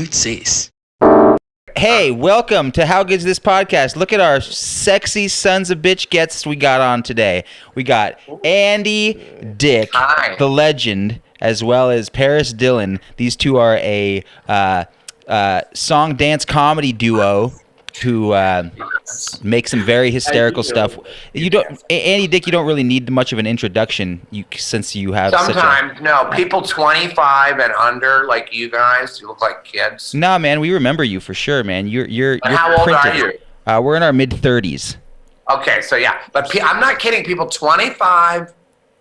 Tootsies. Hey, welcome to How Good's This Podcast. Look at our sexy sons of bitch guests we got on today. We got Andy Dick, the legend, as well as Paris Dillon. These two are a song dance comedy duo who make some very hysterical stuff. You don't, Andy Dick. You don't really need much of an introduction, since you have. Sometimes no people 25 and under, like you guys. You look like kids. Nah, man, we remember you for sure, man. You're how old printed. are you? We're in our mid-30s. Okay, so yeah, but I'm not kidding. People 25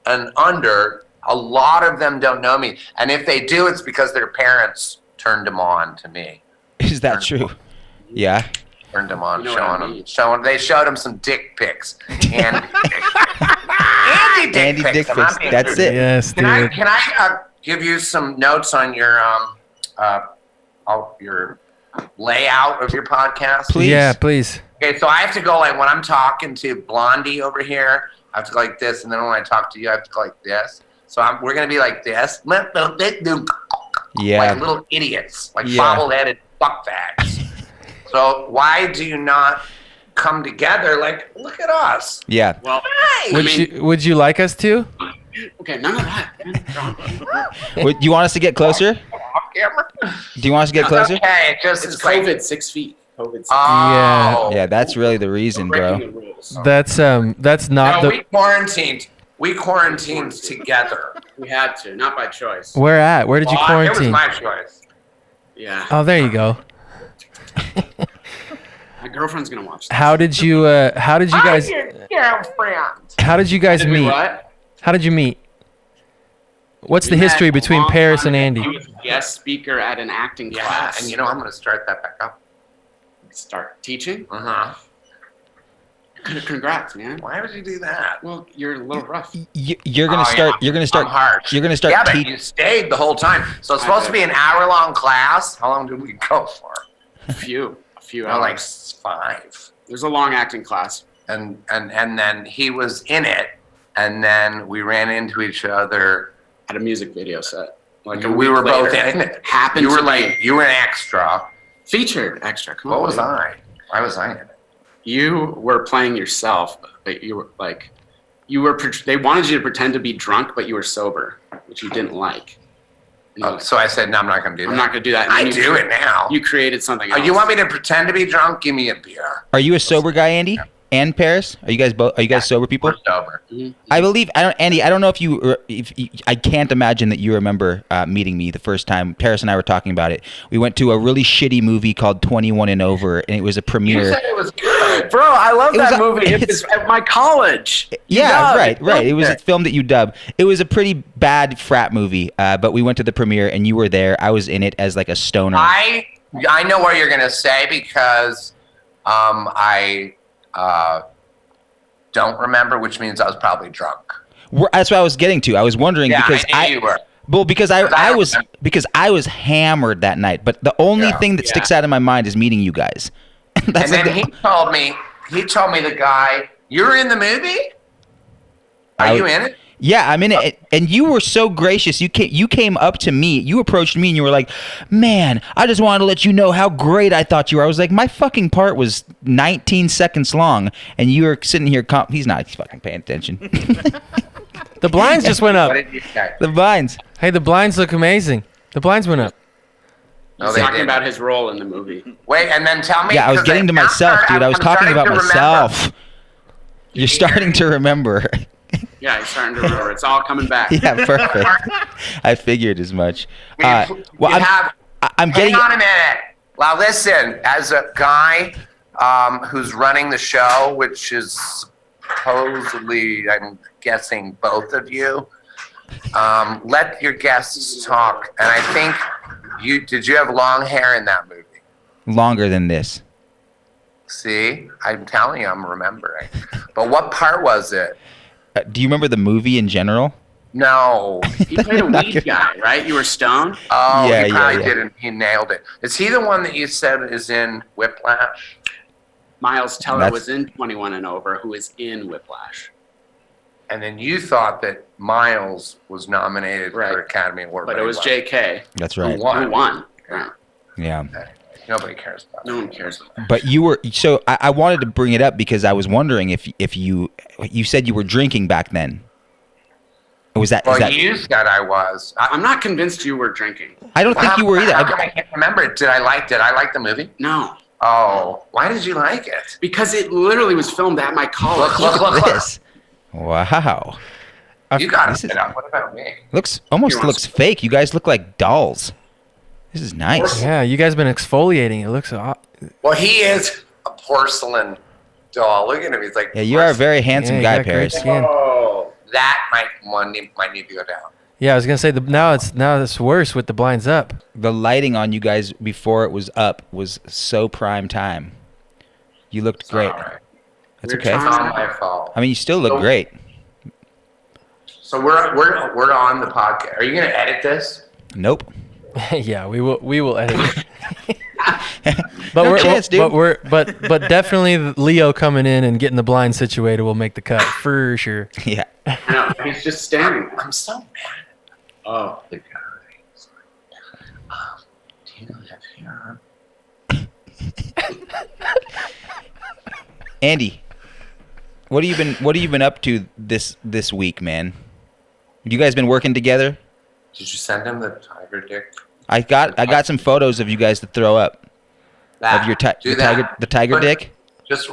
and under, a lot of them don't know me, and if they do, it's because their parents turned them on to me. Is that true? Yeah. Turned them on, they showed him some dick pics. And Andy dick pics. That's it. Yes, dude. Can I give you some notes on your layout of your podcast? Please. Yeah, please. Okay, so I have to go like when I'm talking to Blondie over here, I have to go like this, and then when I talk to you, I have to go like this. So we're gonna be like this, yeah, like little idiots, like bobble-headed fuckfags. So why do you not come together? Like, look at us. Yeah. Well, Would you like us to? Okay, none of that. Do you want us to get closer? Off camera. Do you want us to get closer? Okay, just It's COVID 6 feet. COVID 6 feet. Oh. Yeah, that's really the reason, bro. Breaking the rules. That's not No, the. we quarantined together. We had to, not by choice. Where at? Where did you It was quarantine? my choice. Yeah. Oh, there you go. My girlfriend's gonna watch this. How did you guys? I'm your girlfriend. How did you guys Did we meet? what? How did you meet? What's the We history met a between long Paris time and ago. Andy? He was a guest speaker at an acting Yeah, class. and I'm gonna start that back up. Start teaching. Uh-huh. Congrats, man. Why would you do that? Well, you're a little rough. You're gonna start. Yeah. You're gonna start. I'm harsh. You're gonna start. Yeah, but you stayed the whole time. So it's supposed to be an hour-long class. How long did we go for? A few Oh, like hours. 5. There's a long acting class. And then he was in it, and then we ran into each other. At a music video set. Like We were both in it. Happened You were to like, be you were an extra. featured extra. Come What on, was dude. I? Why was I in it? You were playing yourself, but you were like, they wanted you to pretend to be drunk, but you were sober, which you didn't like. And you're like, So I said, no, I'm not going to do that. I'm not going to do that. And I then do it now. You created something Oh, else. you want me to pretend to be drunk? Give me a beer. Are you a sober guy, Andy? And Paris? Are you guys both? Are you guys sober people? We're sober. Mhm. I believe. Andy. I don't know if you. I can't imagine that you remember meeting me the first time. Paris and I were talking about it. We went to a really shitty movie called 21 and Over, and it was a You premiere. said it was good. Bro, I love It was that a- movie. It it's- was at my college. Yeah, Dub. right. It was a film that you dubbed. It was a pretty bad frat movie, but we went to the premiere, and you were there. I was in it as like a stoner. I know what you're going to say because I don't remember, which means I was probably drunk. That's what I was getting to. I was wondering because I knew you were. Well, because I don't was remember. because I was hammered that night. But the only thing that sticks out in my mind is meeting you guys. That's And then like he told me the guy, you're in the movie? Are you in it? Yeah, I'm in it, and you were so gracious. You came up to me, you approached me, and you were like, "Man, I just wanted to let you know how great I thought you were." I was like, "My fucking part was 19 seconds long, and you were sitting here." He's fucking paying attention. The blinds just went up. What did you say? The vines. Hey, the blinds look amazing. The blinds went up. No, He's they talking didn't. about his role in the movie. Wait, and then tell me. Yeah, I was 'cause getting to now myself, dude. I was I'm talking starting about to remember. myself. You're starting to remember. Yeah, he's starting to remember. It's all coming back. Yeah, perfect. I figured as much. I'm getting. Hang on a minute. Now listen, as a guy who's running the show, which is supposedly, I'm guessing, both of you, let your guests talk. And I think did you have long hair in that movie? Longer than this. See, I'm telling you, I'm remembering. But what part was it? Do you remember the movie in general? No. He played a weed guy, right? You were stoned? Oh, Yeah, he probably yeah. didn't. He nailed it. Is he the one that you said is in Whiplash? Miles Teller That's- was in 21 and Over, who is in Whiplash. And then you thought that Miles was nominated Right. for Academy Award. But it was he wasn't. JK That's Who right. won? who won. Yeah. Yeah. Nobody cares about No one cares about that. But you were so I wanted to bring it up because I was wondering if you said you were drinking back then. Was that? Well, is that you said I was. I'm not convinced you were drinking. I don't think you were either. How come I can't remember it? Did I like the movie? No. Oh, why did you like it? Because it literally was filmed at my college. Look. This. Wow. You got This it is- up. What about me? Almost Here, looks fake. You guys look like dolls. This is nice. Yeah, you guys been exfoliating. It looks. Well, he is a porcelain doll. Look at him. He's like. Yeah, you are a very handsome you guy, got great Paris. skin. Oh, that might need to go down. Yeah, I was gonna say now it's worse with the blinds up. The lighting on you guys before it was up was so prime time. You looked great. All right. That's We're okay. It's all my fault. I mean, you still look great. So we're on the podcast. Are you gonna edit this? Nope. Yeah, we will edit it. No chance, dude. But definitely Leo coming in and getting the blind situated will make the cut for sure. Yeah. No, he's just standing there. I'm so mad. Oh. The guys. Do you live here? Andy, what have you been up to this week, man? You guys been working together? Did you send him the tiger dick? I got some photos of you guys to throw up of your Do that. the tiger Put- dick. Just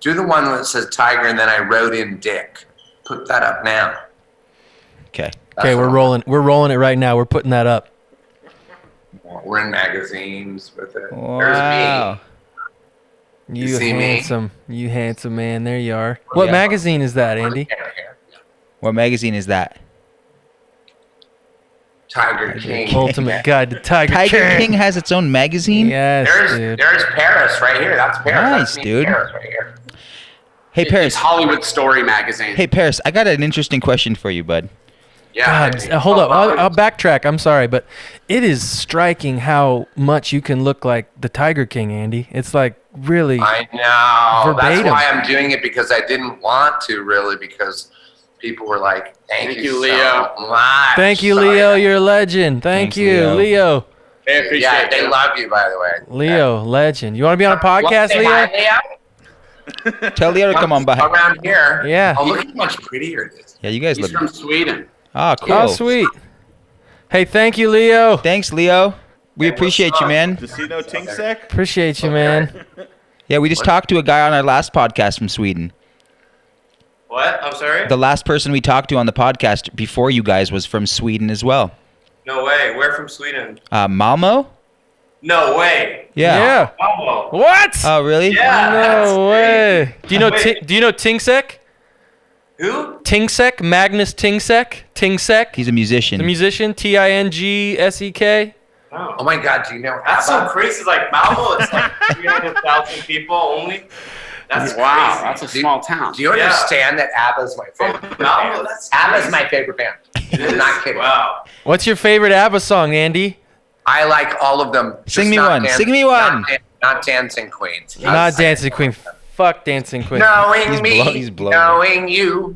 do the one that says tiger, and then I wrote in dick. Put that up now. Okay. Okay, we're rolling. We're rolling it right now. We're putting that up. We're in magazines with it. Wow. There's me. You see me? handsome man. There you are. What Yeah. magazine is that, Andy? What magazine is that? Tiger King. Ultimate Guide to Tiger Tiger King has its own magazine? Yes, dude. There's Paris right here. That's Paris. Nice, That's me, dude. Paris right here. Hey, Paris. It's Hollywood Story magazine. Hey, Paris. I got an interesting question for you, bud. Yeah. God, hold up. I'll backtrack. I'm sorry, but it is striking how much you can look like the Tiger King, Andy. It's like really. I know. Verbatim. That's why I'm doing it, because I didn't want to really, because people were like, thank you, Leo. so much. Thank you, Sorry. Leo. You're a legend. Thanks, You, Leo. They appreciate Yeah, they you. love you, by the way. Leo, legend. You want to be on a podcast, Say Leo? hi, Leo. Tell Leo to come on by. Around here. Yeah. Oh, look how much prettier it is. Yeah, you guys He's look. from Sweden. Oh, cool. Oh, sweet. Hey, thank you, Leo. Thanks, Leo. We appreciate you, man. Casino Tingsek? Appreciate you, man. Yeah, we just talked to a guy on our last podcast from Sweden. What? I'm sorry? The last person we talked to on the podcast before you guys was from Sweden as well. No way. We're from Sweden. Malmo? No way. Yeah. Oh. What? Oh, really? Yeah. that's No great. way. Do you know Wait. Do you know Tingsek? Who? Tingsek, Magnus Tingsek. Tingsek. He's a musician. The musician. Tingsek. No. Oh my God, do you know That's so ABBA? crazy. Like Malmo, it's like 300,000 people only. That's Wow, crazy. that's a small town. Do you understand that ABBA's my favorite Malmo, band? that's ABBA's crazy. my favorite band. It is? I'm not kidding. Wow. What's your favorite ABBA song, Andy? I like all of them. Sing just me not one. Dan- Sing me one. Not Dancing Queens. Not Dancing Queen. Fuck Dancing Queen. Knowing He's me, blowing. knowing you.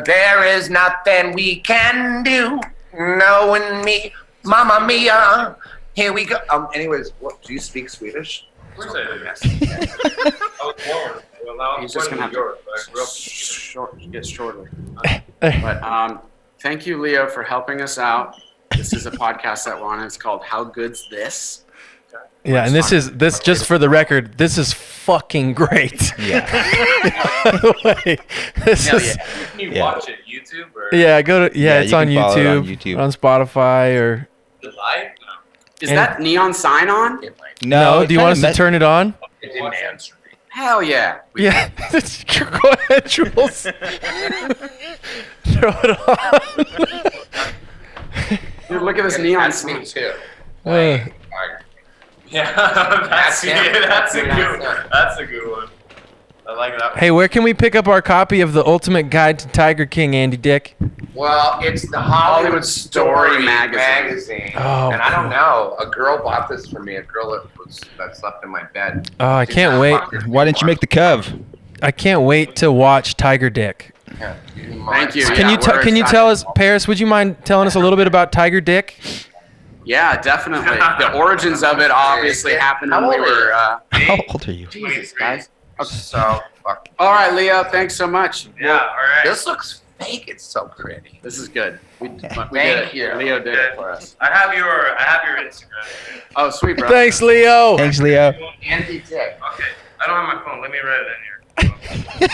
There is nothing we can do. Knowing me, Mamma Mia. Here we go. Anyways, what, do you speak Swedish? Of course I do. I was born. Well, now I'm He's just born gonna in have New York, to but I grew up in get shortly. But thank you, Leo, for helping us out. This is a podcast that we're on. It's called How Good's This? Yeah, and this just for the record, this is fucking great. Yeah. Wait, this Hell is Can you Yeah. watch it? YouTube or yeah. Go to Yeah, it's you on can follow it on YouTube, YouTube. on Spotify, or the live? No. Is And- that neon sign on? No. no. Do you want us to turn it on? It didn't answer me. Hell yeah. Yeah. Go ahead, Jules. Throw it on. Dude, look at this neon That's sign. me too. Uh, Yeah, that's him. that's a That's good him. one. That's a good one. I like that one. Hey, where can we pick up our copy of the Ultimate Guide to Tiger King, Andy Dick? Well, it's the Hollywood Story magazine. Oh, and I don't cool. know. A girl bought this for me. A girl that slept in my bed. Oh, I She's can't not wait. popular Why didn't you make the cove? I can't wait to watch Tiger Dick. Yeah. Thank you. Can Yeah, you we're can you excited. tell us, Paris? Would you mind telling us a little bit about Tiger Dick? Yeah, definitely. The origins of it obviously happened when we were. How old are you? Jesus, guys. So fucking. All right, Leo. Thanks so much. Yeah, all right. This looks fake. It's so pretty. This is good. We did Thank it. you. Leo did it for us. I have your Instagram. Oh, sweet, bro. Thanks, Leo. Thanks, Leo. Andy Dick. Okay. I don't have my phone. Let me write it in here.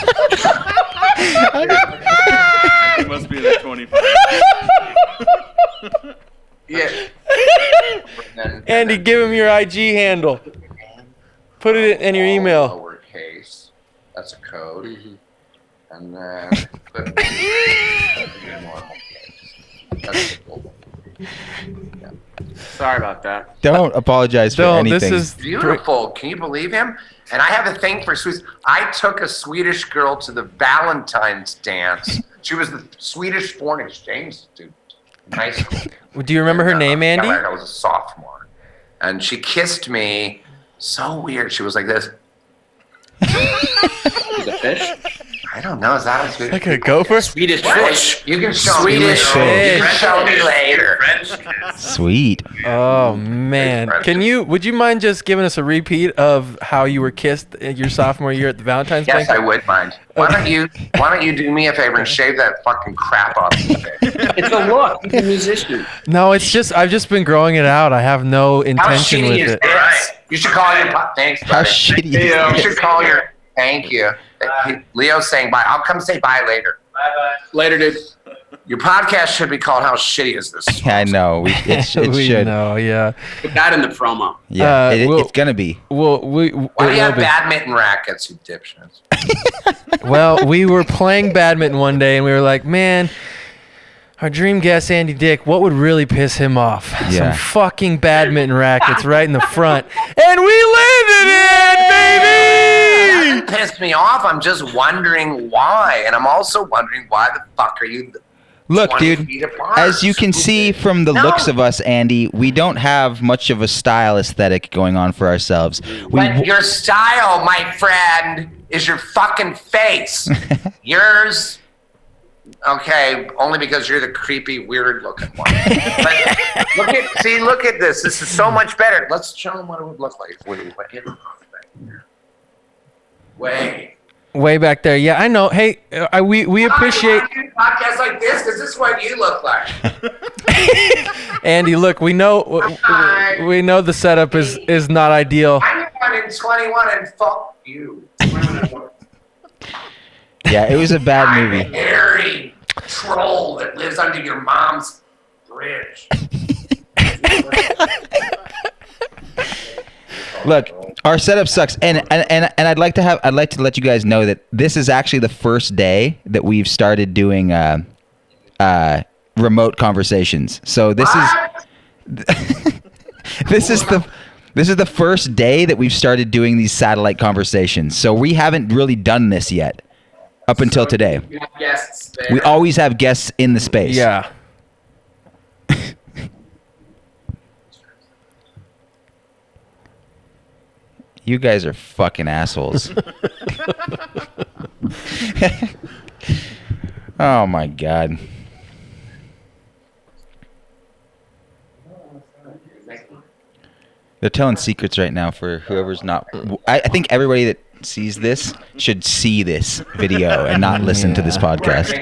He must be the 25. Yeah. Andy, give him your IG handle. Put it in your email. Lowercase. That's a code. Mhm. And then put normal case. That's cool. Sorry about that. Don't apologize for No, anything. this is Beautiful. Can you believe him? And I have a thing for Swedes. I took a Swedish girl to the Valentine's dance. She was the Swedish foreign exchange student in high school. Do you remember her name, Andy? I was a sophomore. And she kissed me. So weird. She was like this. He's a fish. I don't know. Is that a Swedish? Like a gopher? Swedish fish. You can show Swedish me. fish. You can show me later. French kiss. Sweet. Oh man, would you mind just giving us a repeat of how you were kissed in your sophomore year at the Valentine's Yes, I banquet? would mind. Why don't you do me a favor and shave that fucking crap off your face? It's a look. He's a musician. No, it's just I've just been growing it out. I have no How intention with shitty is it. this? You should call your thanks, How buddy. shitty is You this? should call your thank you. Leo's saying bye. I'll come say bye later. Bye-bye. Later, dude. Your podcast should be called "How Shitty Is This?" I know. It We should. know, yeah. Put that in the promo. Yeah, Well- it's gonna be. Well, Why do you have be. badminton rackets, you dipshits? Well, we were playing badminton one day, and we were like, man, our dream guest, Andy Dick, what would really piss him off? Yeah. Some fucking badminton rackets right in the front. And we landed it, baby! That pissed me off. I'm just wondering why, and I'm also wondering why the fuck are you? Look, 20 dude. feet apart? As you can see from the No. looks of us, Andy, we don't have much of a style aesthetic going on for ourselves. But your style, my friend, is your fucking face. Yours, okay, only because you're the creepy, weird-looking one. But look at this. This is so much better. Let's show them what it would look like if we went in. Way. Way back there. Yeah, I know. Hey, we appreciate... I do podcasts like this because this is what you look like. Andy, look, we know the setup is not ideal. I'm 121 and fuck you. Yeah, it was a bad I'm movie. a hairy troll that lives under your mom's bridge. Look, our setup sucks, and I'd like to let you guys know that this is actually the first day that we've started doing remote conversations. So this What? this is the first day that we've started doing these satellite conversations. So we haven't really done this yet up until today. We have guests there. We always have guests in the space. Yeah. You guys are fucking assholes. Oh my god. They're telling secrets right now for whoever's not. I think everybody that sees this should see this video and not listen to this podcast.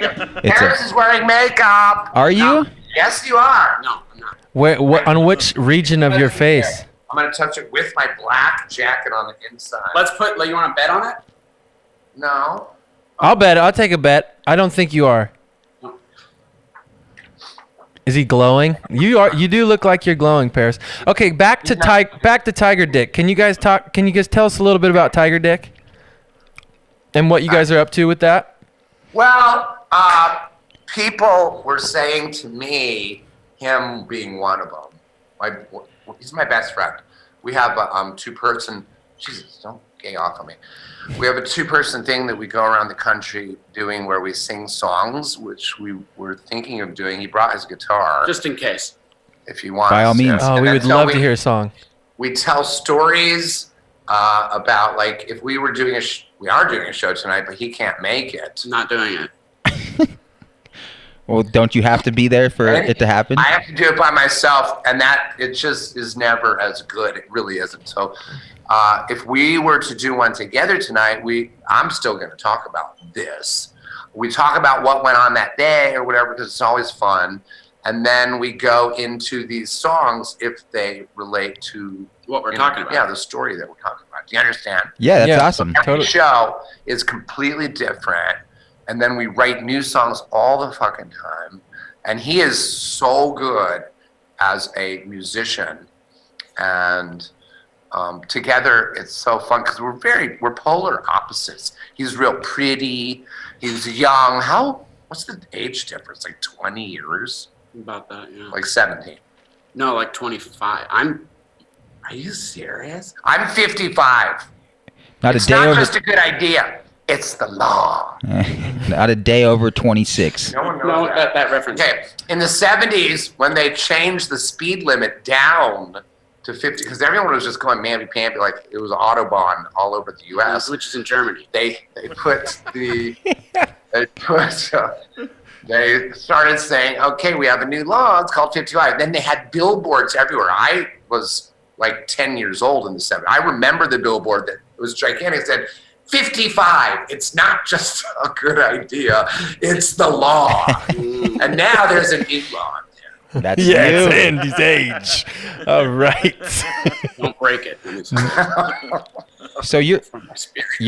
It's Paris is wearing makeup. Are you? Yes, you are. No, I'm not. What on which region of your face? I'm gonna touch it with my black jacket on the inside. Let's put. Like, you want to bet on it? No. I'll bet. I'll take a bet. I don't think you are. Is he glowing? You are. You do look like you're glowing, Paris. Okay, back to Tiger Dick. Can you guys talk? Can you guys tell us a little bit about Tiger Dick and what you guys are up to with that? Well, people were saying to me, him being one of them. He's my best friend. We have a two-person. Jesus, don't gay off on me. We have a two-person thing that we go around the country doing where we sing songs, which we were thinking of doing. He brought his guitar. Just in case. If you want. By all means. Oh, And we then would so love to hear a song. We tell stories about, like, if we were doing we are doing a show tonight, but he can't make it. Not doing it. Well, don't you have to be there for it to happen? I have to do it by myself, and that it just is never as good. It really isn't. So, if we were to do one together tonight, I'm still going to talk about this. We talk about what went on that day or whatever because it's always fun, and then we go into these songs if they relate to What we're talking about. Yeah, the story that we're talking about. Do you understand? Yeah, that's awesome. Every show is completely different. And then we write new songs all the fucking time. And he is so good as a musician. And together it's so fun because we're polar opposites. He's real pretty. He's young. What's the age difference? Like 20 years? About that, yeah. Like 17. No, like 25. Are you serious? I'm 55. It's not just a good idea. It's the law. Not a day over 26. No one knows that reference. Okay, in the 70s, when they changed the speed limit down to 50, because everyone was just going mamby-pamby, like it was Autobahn all over the U.S. Which is in Germany. They started saying, okay, we have a new law. It's called 55. Then they had billboards everywhere. I was like 10 years old in the 70s. I remember the billboard that was gigantic. It said, 55. It's not just a good idea. It's the law. And now there's a new law in there. That's It's you. Andy's age. All right. Don't break it. So you're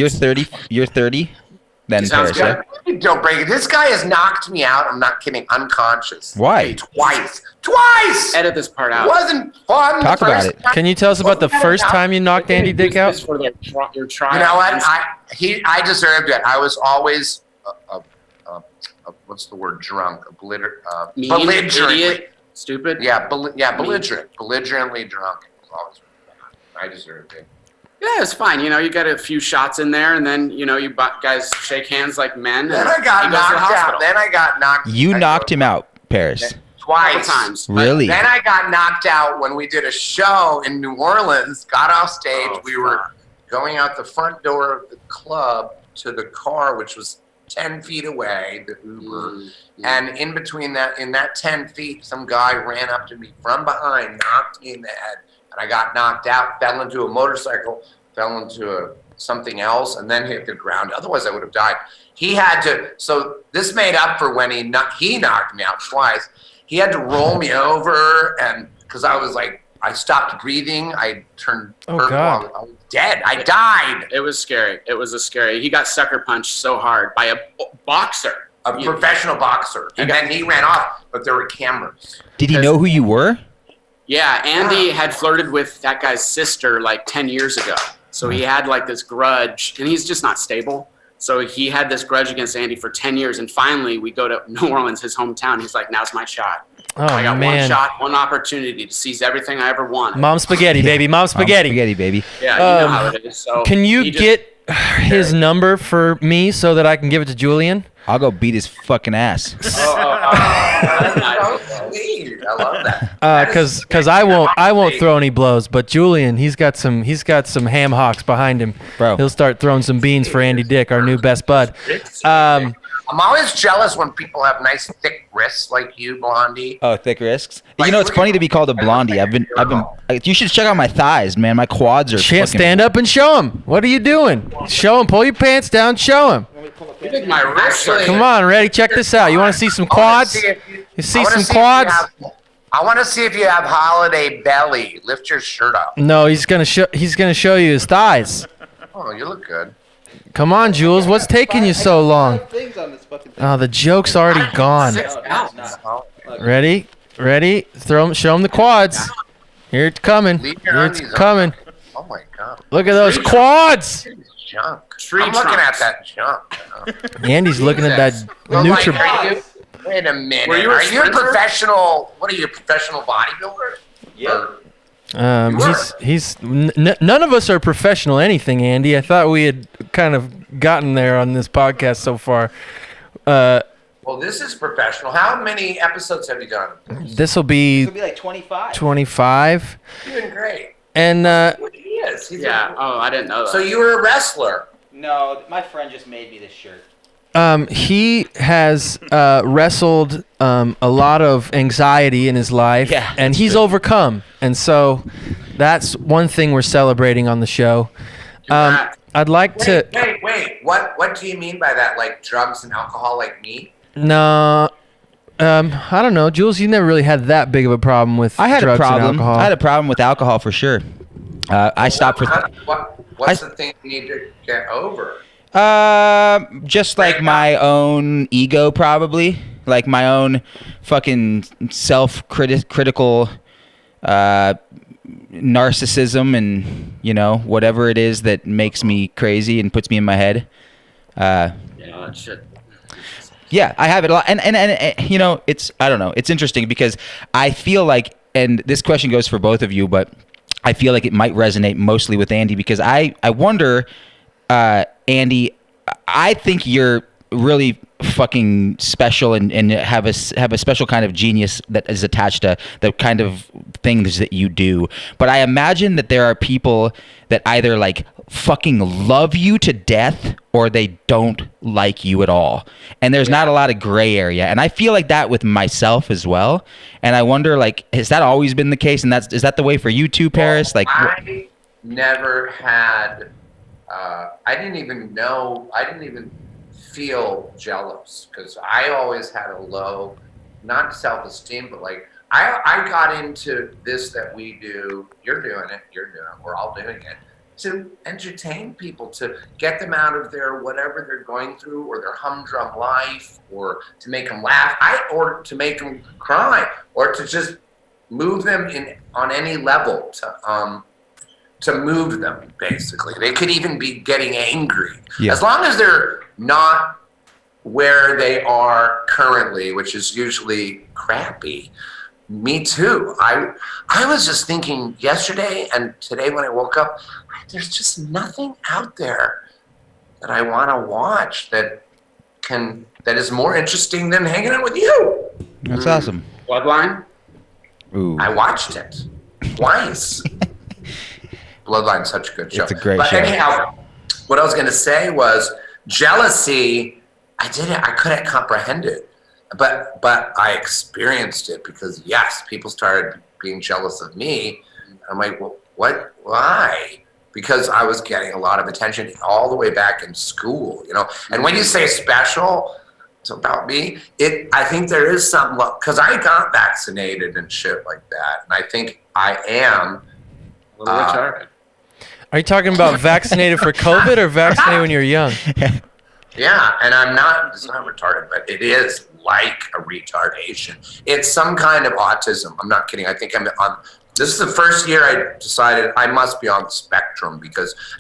30. You're 30. Then Sounds Paris, good. right? Don't break it. This guy has knocked me out. I'm not kidding. Unconscious. Why? Twice. Edit this part It out. wasn't fun. Talk the about first it. time. Can you tell us about the first time you knocked Andy Dick out? For your trial. You know what? I deserved it. I was always what's the word? Drunk. Mean, Belligerently. idiot, stupid. Yeah, belligerent. Belligerently drunk. It was always bad. I deserved it. Yeah, it's fine. You know, you got a few shots in there, and then you guys shake hands like men. Then and I got he goes to the knocked out. hospital. You knocked him out, Paris. Twice. Couple times. Really? Then I got knocked out when we did a show in New Orleans, got off stage. We were going out the front door of the club to the car, which was 10 feet away, the Uber. And in between that, in that 10 feet, some guy ran up to me from behind, knocked me in the head. And I got knocked out, fell into a motorcycle, fell into something else, and then hit the ground. Otherwise, I would have died. He had to, so this made up for when he knocked me out twice. He had to roll me over, and because I was like, I stopped breathing. I turned purple. God. I was dead. I died. It was scary. He got sucker punched so hard by a boxer. A professional boxer. And then he ran off, but there were cameras. Did he know who you were? Yeah, Andy had flirted with that guy's sister like 10 years ago. So he had like this grudge, and he's just not stable. So he had this grudge against Andy for 10 years. And finally, we go to New Orleans, his hometown. He's like, now's my shot. Oh, I got man. one shot, one opportunity to seize everything I ever wanted. Mom spaghetti, baby. Mom spaghetti. Spaghetti, baby. Yeah, you know how it is. So Can you he just- get his number for me so that I can give it to Julian? I'll go beat his fucking ass. Oh, sweet. I love that. Cause I won't throw any blows, but Julian, he's got some ham hocks behind him. Bro. He'll start throwing some beans for Andy Dick, our new best bud. I'm always jealous when people have nice thick wrists like you, Blondie. Oh, thick wrists. Like, You know, it's look funny at- to be called a blondie. You should check out my thighs, man. My quads are. Can't fucking- stand up and show him. What are you doing? Show him. Pull your pants down. Show him. You think my wrists are- Come on, ready? Check this out. You want to see some quads? You see some quads? I want to see if you have holiday belly. Lift your shirt up. No, he's gonna show you his thighs. Oh, you look good. Come on, Jules. What's taking you so long? Oh, the joke's already gone. Ready? Show him the quads. Here it's coming. Leave your Here it's undies on. coming. Oh my God. Look at those quads. It's junk. Tree I'm looking at trunks. that junk. Andy's looking at that Well, like, Nutri. are you- wait a minute. Were you a Are you a sprinter? professional? What are you, a professional bodybuilder? Yeah. None of us are professional anything, Andy. I thought we had kind of gotten there on this podcast so far. Well, this is professional. How many episodes have you done? This will be like 25. 25. You're doing great. And He is. He's Yeah. Oh, I didn't know that. So you were a wrestler. No, my friend just made me this shirt. He has wrestled a lot of anxiety in his life, and he's overcome. And so that's one thing we're celebrating on the show. I'd like to. Wait. What do you mean by that? Like drugs and alcohol, like me? No. I don't know, Jules. You never really had that big of a problem with drugs and alcohol. I had a problem with alcohol for sure. I stopped for. What's the thing you need to get over? Just like my own ego, probably. Like my own fucking self-critical narcissism, and whatever it is that makes me crazy and puts me in my head. That shit. Yeah, I have it a lot, and it's, I don't know, it's interesting because I feel like, and this question goes for both of you, but I feel like it might resonate mostly with Andy, because I wonder, Andy, I think you're really fucking special and have a special kind of genius that is attached to the kind of things that you do. But I imagine that there are people that either like fucking love you to death or they don't like you at all. And there's not a lot of gray area. And I feel like that with myself as well. And I wonder, like, has that always been the case? And is that the way for you too, Paris? Like, I never had, I didn't even feel jealous, because I always had a low, not self-esteem, but like, I got into this that we do, you're doing it, we're all doing it, to entertain people, to get them out of their whatever they're going through, or their humdrum life, or to make them laugh, or to make them cry, or to just move them on any level, to move them, basically. They could even be getting angry. Yeah. As long as they're not where they are currently, which is usually crappy. Me too. I was just thinking yesterday and today when I woke up, there's just nothing out there that I want to watch that is more interesting than hanging out with you. That's awesome. Bloodline? Ooh. I watched it twice. Bloodline's such a good show. It's a great show. But anyhow, what I was going to say was jealousy. I couldn't comprehend it, but I experienced it, because yes, people started being jealous of me. I'm like, well, what? Why? Because I was getting a lot of attention all the way back in school, And when you say special, it's about me. I think there is some, because I got vaccinated and shit like that, and I think I am. Are you talking about vaccinated for COVID or vaccinated when you're young? Yeah, and it's not retarded, but it is like a retardation. It's some kind of autism. I'm not kidding. I think this is the first year I decided I must be on the spectrum,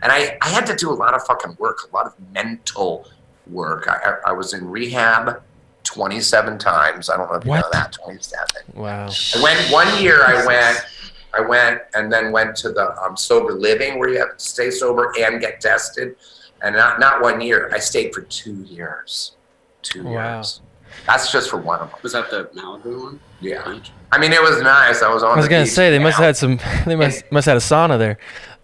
and I had to do a lot of fucking work, a lot of mental work. I was in rehab 27 times. I don't know if you know that, 27. Wow. One year I went and then went to the sober living, where you have to stay sober and get tested. And not 1 year. I stayed for 2 years. 2 years. That's just for one of them. Was that the Malibu one? Yeah. I mean, it was nice. I was gonna say they must have had some. They must have had a sauna there.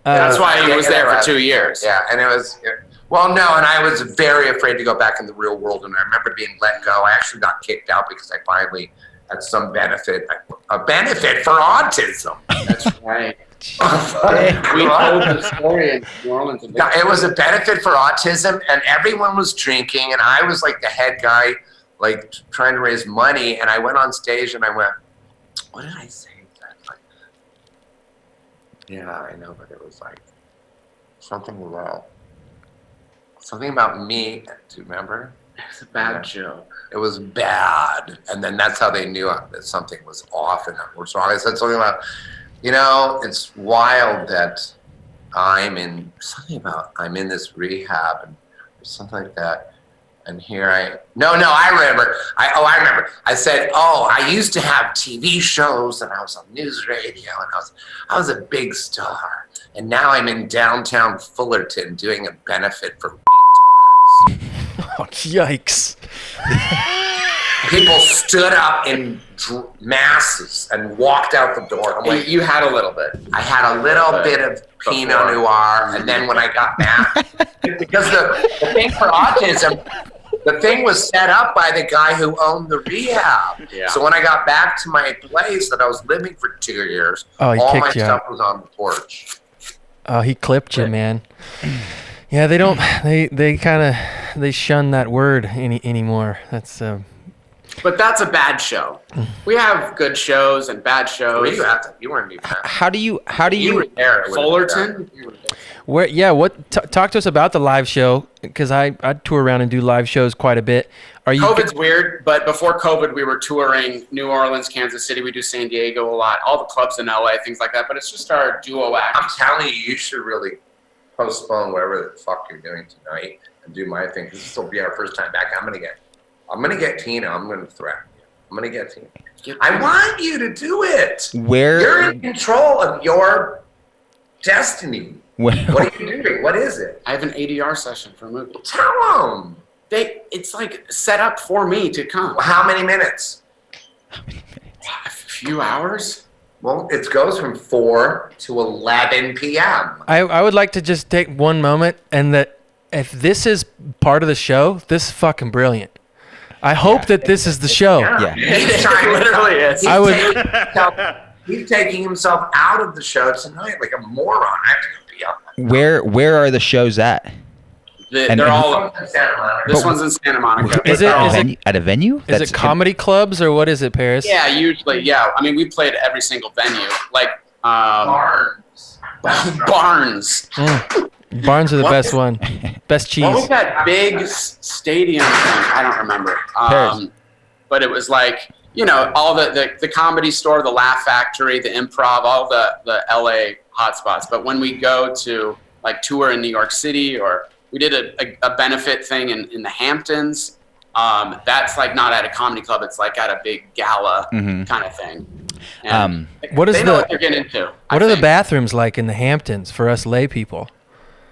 That's why he was there for 2 years. Yeah, and and I was very afraid to go back in the real world. And I remember being let go. I actually got kicked out because I finally had some benefit, a benefit for autism. That's right. We told the story in New Orleans. It was a benefit for autism, and everyone was drinking, and I was like the head guy, like trying to raise money. And I went on stage and I went, "What did I say?" Like, yeah, I know, but it was like something about me. Do you remember? It's a bad joke. It was bad, and then that's how they knew that something was off and that was wrong. I said something about, it's wild that I'm in this rehab and something like that. And here I remember. I said, I used to have TV shows and I was on news radio and I was a big star. And now I'm in downtown Fullerton doing a benefit for retards. Oh, yikes. People stood up in masses and walked out the door. I'm like, you had a little bit. I had a little bit of Pinot Noir, and then when I got back, because the thing for autism, The thing was set up by the guy who owned the rehab. Yeah. So when I got back to my place that I was living for 2 years, Oh, he all kicked my you stuff out. was on the porch. Oh, he clipped you, man. Yeah, they don't. They shun that word anymore. That's But that's a bad show. We have good shows and bad shows. Were you at that? You weren't even at that. How do you You were there. It would've been Fullerton? better. You were there. where. Yeah, what? Talk to us about the live show, because I tour around and do live shows quite a bit. Are you? COVID's weird, but before COVID, we were touring New Orleans, Kansas City. We do San Diego a lot, all the clubs in LA, things like that. But it's just our duo act. I'm telling you, you should really postpone whatever the fuck you're doing tonight and do my thing. This will be our first time back. I'm gonna get Tina. I'm gonna threaten you. I'm gonna get Tina. I want you to do it. where? You're in control of your destiny. where What are you doing? What is it? I have an ADR session for a movie. Tell them. It's like set up for me to come. How many minutes? A few hours? Well, it goes from 4 to 11 p.m. I would like to just take one moment, and that if this is part of the show, this is fucking brilliant. I hope that this is the show. Yeah. He's trying It literally is. I would- He's taking himself out of the show tonight like a moron. I have to go beyond that. Where are the shows at? And- They're and- all. This one's in Santa Monica. Is They're it- all- is it- At a venue? Is That's- it comedy clubs or what is it, Paris? Yeah, usually. Yeah, I mean, we played at every single venue, like Barnes. Barnes. Barnes are the What best is- one. Best cheese. What was that big stadium thing? I don't remember. Paris. But it was like, all the Comedy Store, the Laugh Factory, the Improv, all the LA hotspots. But when we go to like tour in New York City, or we did a benefit thing in the Hamptons, that's like not at a comedy club. It's like at a big gala Mhm. kind of thing. And What is they know the- what they're getting into. What I are the think. bathrooms like in the Hamptons for us lay people?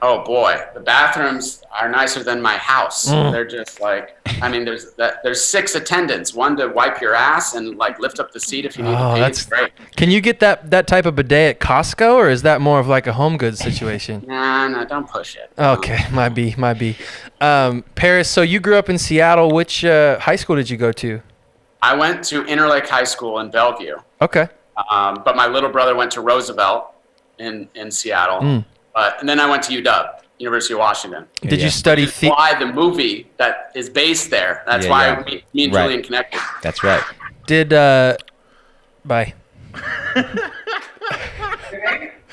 Oh boy, the bathrooms are nicer than my house. Mm. They're just like, I mean, there's 6 attendants, one to wipe your ass and like lift up the seat if you need Oh, to pee. that's It's great. Can you get that type of bidet at Costco, or is that more of like a home goods situation? Nah, don't push it. Okay, might be. Paris, so you grew up in Seattle. Which high school did you go to? I went to Interlake High School in Bellevue, Okay. but my little brother went to Roosevelt in Seattle, Mm. and then I went to UW, University of Washington. Did Yeah. you study theater? Why the movie that is based there? That's Yeah, why yeah. me and Right. Julian connected. That's right. Did bye.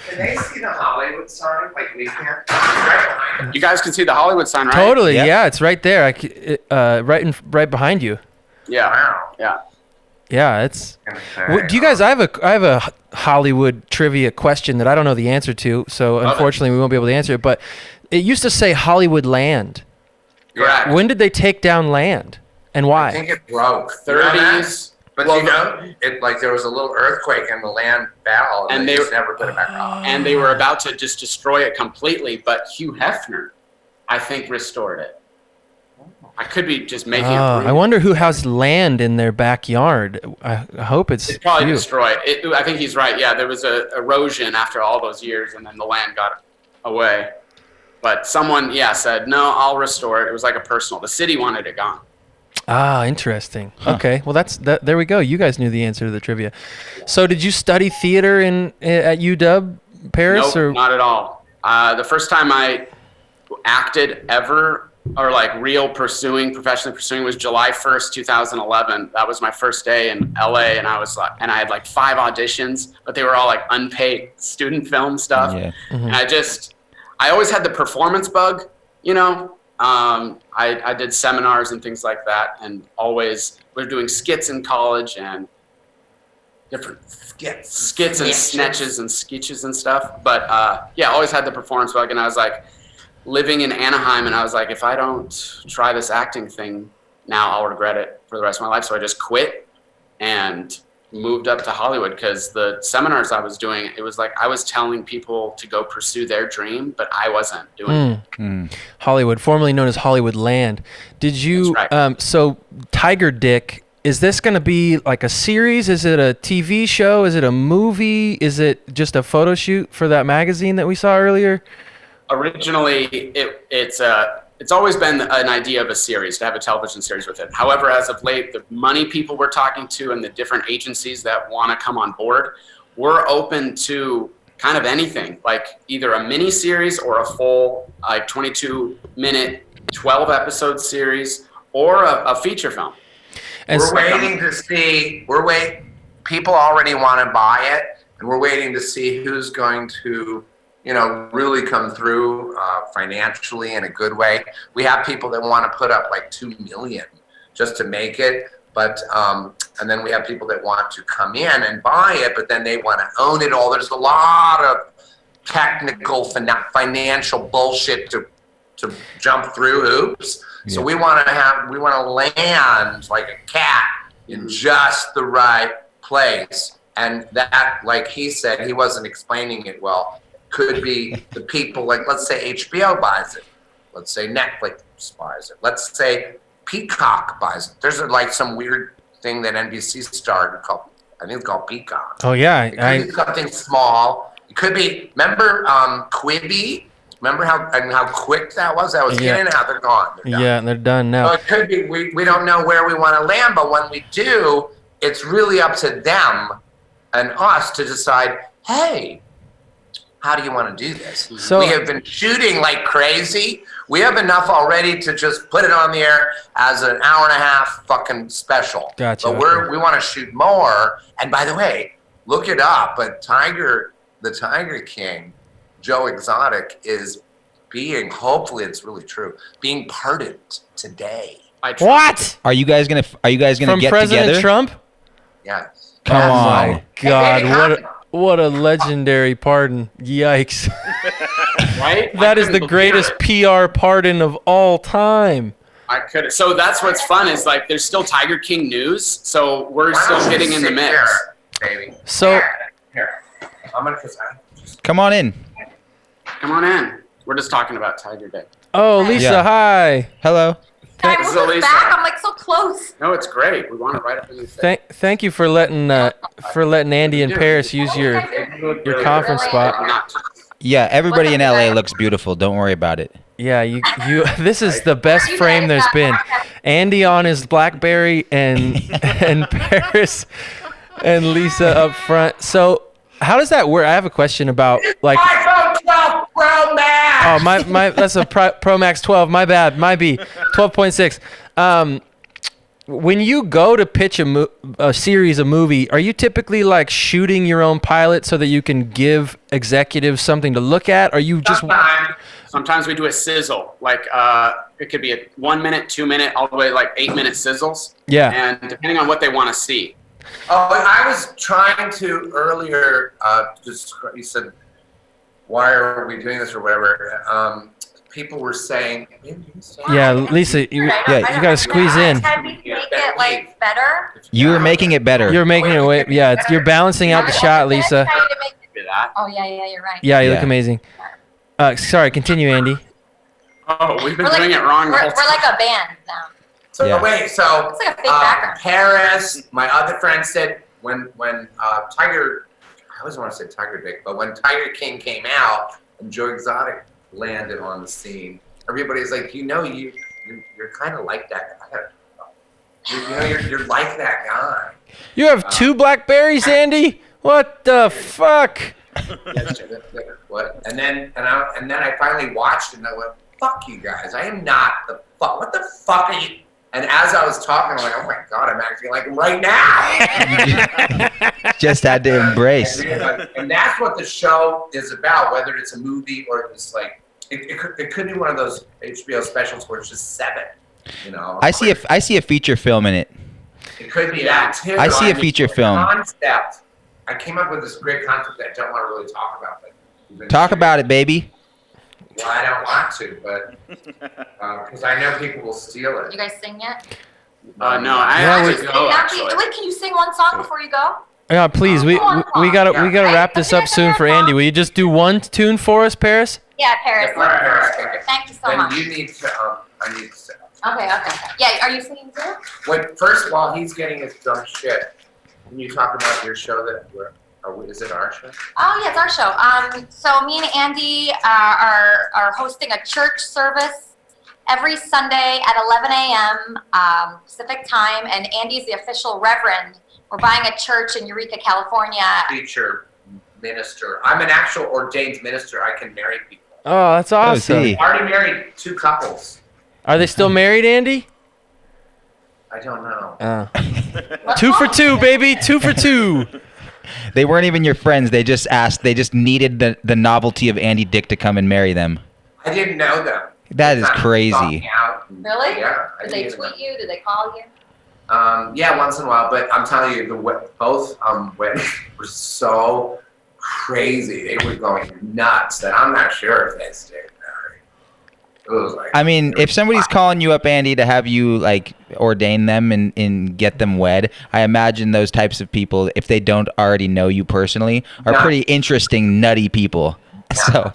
Can they see the Hollywood sign like we can? Right behind us. You guys can see the Hollywood sign, right? Totally. Yeah. Yeah, it's right there. Right behind you. Yeah. Wow. Yeah. Yeah, it's. Okay. Do you guys? I have a Hollywood trivia question that I don't know the answer to, so Love it. unfortunately we won't be able to answer it. But it used to say Hollywood Land. Correct. When did they take down land, and I why? think it broke. You know that? 30s. But Well, it like there was a little earthquake and the land fell, and, And they they- just never put it back up. and they were about to just destroy it completely, but Hugh Hefner, I think, restored it. I could be just making it. I wonder who has land in their backyard. I hope it's It's probably you. destroyed. I think he's right. Yeah, there was a erosion after all those years, and then the land got away. But someone, said, no, I'll restore it. It was like a personal. The city wanted it gone. Ah, interesting. Okay, well that. There we go. You guys knew the answer to the trivia. So, did you study theater at UW Paris, Nope, or not at all. The first time I acted ever, or like professionally pursuing, was July 1st, 2011. That was my first day in LA, and I had like 5 auditions, but they were all like unpaid student film stuff. Yeah. And I always had the performance bug, I did seminars and things like that, and always we're doing skits in college and different skits and snatches and sketches and stuff. But always had the performance bug, and I was like living in Anaheim, and I was like, if I don't try this acting thing now, I'll regret it for the rest of my life. So I just quit and moved up to Hollywood, because the seminars I was doing, it was like I was telling people to go pursue their dream, but I wasn't doing it. Hollywood, formerly known as Hollywood Land? Did you? That's So, Tiger Dick. Is this going to be like a series? Is it a TV show? Is it a movie? Is it just a photo shoot for that magazine that we saw earlier? Originally, it's a it's always been an idea of a series, to have a television series with it. However, as of late, the money people we're talking to and the different agencies that want to come on board, we're open to kind of anything, like either a mini series or a full 22-minute, 12-episode series, or a feature film. And We're waiting to see. People already want to buy it, and we're waiting to see who's going to, really come through financially in a good way. We have people that want to put up like $2 million just to make it, but and then we have people that want to come in and buy it, but then they want to own it all. There's a lot of technical financial bullshit to jump through hoops. So we want to land like a cat in just the right place. And that, like he said, he wasn't explaining it well, could be the people, like let's say HBO buys it. Let's say Netflix buys it. Let's say Peacock buys it. There's like some weird thing that NBC started called, I think it's called Peacock. Oh yeah, It could be something small. It could be, remember Quibi? Remember how quick that was? That was in and out. They're gone. They're done. Yeah, they're done now. So it could be, we don't know where we want to land, but when we do, it's really up to them and us to decide, hey, how do you want to do this? So we have been shooting like crazy. We have enough already to just put it on the air as an hour-and-a-half fucking special. Gotcha. But we want to shoot more. And by the way, look it up, but the Tiger King, Joe Exotic, is being, hopefully it's really true, being pardoned today. What? Are you guys gonna From get President together? Trump? Yes. Come Oh on. my God! What a legendary pardon! Yikes! Right? That is the greatest PR pardon of all time. I could. So that's what's fun is like there's still Tiger King news, so we're still getting in the mix. Here, baby. So Here. I'm gonna Come on in. Come on in. We're just talking about Tiger Day. oh, Lisa, Yeah. hi. Hello. Guys, This is look Elisa. back. I'm like so close. No, it's great. We want it right up in your face. Thank you for letting Andy and Paris use your conference spot. Not- Yeah, everybody in LA looks beautiful. Don't worry about it. Yeah, you. This is the best frame there's been. Andy on his BlackBerry and Paris and Lisa up front. So how does that work? I have a question about like. iPhone 12 Pro Max. Oh my that's a Pro Max 12. My bad. My B 12.6. When you go to pitch a series, a movie, are you typically like shooting your own pilot so that you can give executives something to look at? Are you just Sometimes we do a sizzle, like it could be a 1 minute, 2 minute, all the way like 8 minute sizzles. Yeah. And depending on what they want to see. Oh, I was trying to earlier, you said, why are we doing this or whatever? People were saying, Yeah, Lisa, you gotta squeeze in. Can we make it like better? You were making it better. You're making it way. Yeah, you're balancing out the shot, Lisa. Trying to make it- Do that. Oh yeah, you're right. Yeah, you Yeah. look amazing. Sorry, continue, Andy. Oh, we've been We're doing like, it wrong the We're, whole we're time. like a band now. so Yeah. wait, so It's like a fake background. Paris, my other friend said when Tiger, I always want to say Tiger Dick, but when Tiger King came out and Joe Exotic landed on the scene, everybody's like, you're kind of like that guy. You're like that guy. You have two Blackberries, Andy? What the fuck? What? And then I finally watched it and I went, fuck you guys. I am not the fuck. What the fuck are you? And as I was talking, I'm like, oh my God, I'm acting like him right now. Just had to embrace. And that's what the show is about, whether it's a movie or it's like, it could be one of those HBO specials where it's just 7, you know. I see a feature film in it. It could be that too. I see a feature film. Concept. I came up with this great concept that I don't want to really talk about. But we've been Talk shooting. about it, baby. Well, I don't want to, but because I know people will steal it. You guys sing yet? No, I Yeah, actually Sing go, now. actually. Wait, can you sing one song before you go? Yeah, please. We gotta wrap this up soon for Andy. Will you just do one tune for us, Paris? Yeah, Paris. All right. Thank you so Then much. you need to. I need to sit up. Okay. Yeah, are you singing too? Wait, first, while he's getting his drum shit, can you talk about your show is it our show? Oh yeah, it's our show. So me and Andy are hosting a church service every Sunday at 11 a.m. Pacific time, and Andy's the official reverend. We're buying a church in Eureka, California. Preacher, minister. I'm an actual ordained minister. I can marry people. Oh, that's awesome. see. I already married 2 couples. Are they still married, Andy? I don't know. 2 for 2, baby. 2 for 2. They weren't even your friends. They just asked. They just needed the novelty of Andy Dick to come and marry them. I didn't know them. That is Sometimes crazy. stalking out and- Really? Yeah. I Did they didn't even tweet you? Did they call you? know. Yeah, once in a while. But I'm telling you, both weddings were so crazy. They were going nuts that I'm not sure if they stayed married. It was like. I mean, if somebody's calling you up, Andy, to have you like ordain them and get them wed, I imagine those types of people, if they don't already know you personally, are pretty interesting, nutty people. So,